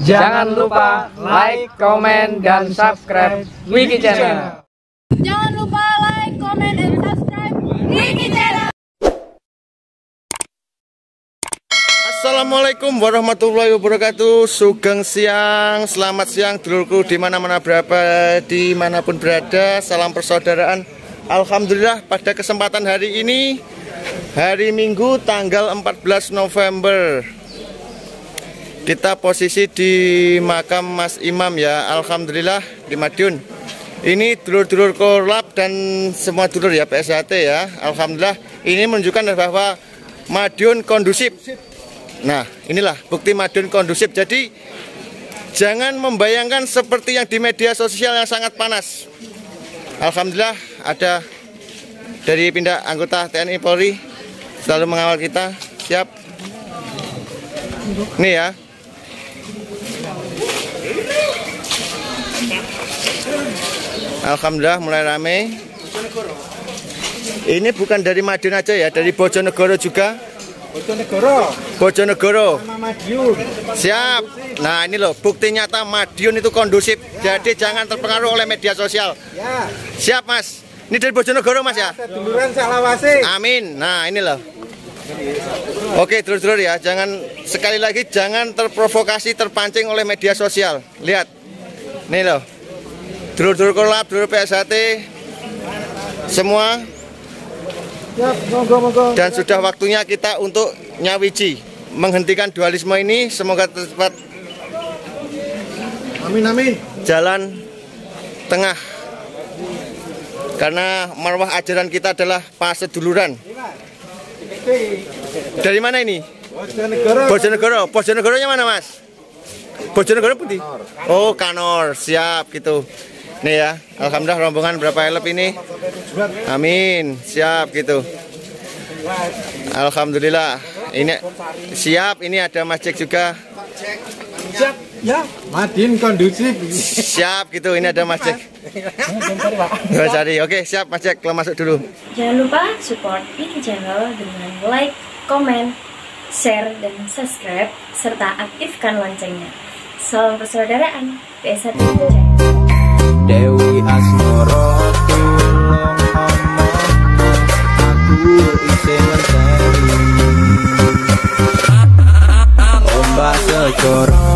Jangan lupa like, komen, dan subscribe Wiki Channel. Jangan lupa like, comment, and subscribe Wiki Channel. Assalamualaikum warahmatullahi wabarakatuh. Sugeng siang, selamat siang dulurku dimanapun berada. Salam persaudaraan. Alhamdulillah pada kesempatan hari ini, hari Minggu tanggal 14 November, kita posisi di makam Mas Imam ya. Alhamdulillah di Madiun. Ini dulur-dulur korlap dan semua dulur ya PSHT ya. Alhamdulillah ini menunjukkan bahwa Madiun kondusif. Nah, inilah bukti Madiun kondusif. Jadi jangan membayangkan seperti yang di media sosial yang sangat panas. Alhamdulillah ada dari pindah anggota TNI Polri selalu mengawal kita. Siap. Nih ya. Alhamdulillah mulai rame. Ini bukan dari Madiun aja ya, dari Bojonegoro juga. Bojonegoro. Siap. Nah ini loh bukti nyata Madiun itu kondusif. Jadi jangan terpengaruh oleh media sosial. Siap Mas. Ini dari Bojonegoro Mas ya. Amin. Nah ini loh. Oke dulur-dulur ya, jangan sekali lagi jangan terprovokasi, terpancing oleh media sosial. Lihat. Nih loh. Dulur-dulur korlap, dulur PSHT semua. Dan sudah waktunya kita untuk nyawiji, menghentikan dualisme ini. Semoga cepat amin jalan tengah, karena marwah ajaran kita adalah paseduluran. Dari mana ini? Bojonegoro. Bojonegoronya mana Mas? Bojonegoro putih. Oh Kanor. Siap gitu. Nih ya, alhamdulillah rombongan berapa elep ini? Amin, siap gitu. Alhamdulillah. Ini siap, ini ada masjid juga. Siap ya, Madiun kondusif. Siap gitu, ini ada masjid. Cari. Oke, siap masjid, kalau masuk dulu. Jangan lupa support Wiki Channel dengan like, komen, share, dan subscribe, serta aktifkan loncengnya. Salam persaudaraan, PSHT Wiki Channel. Dewi Asmoro tulung ono aku isih ngenteni ombak segoro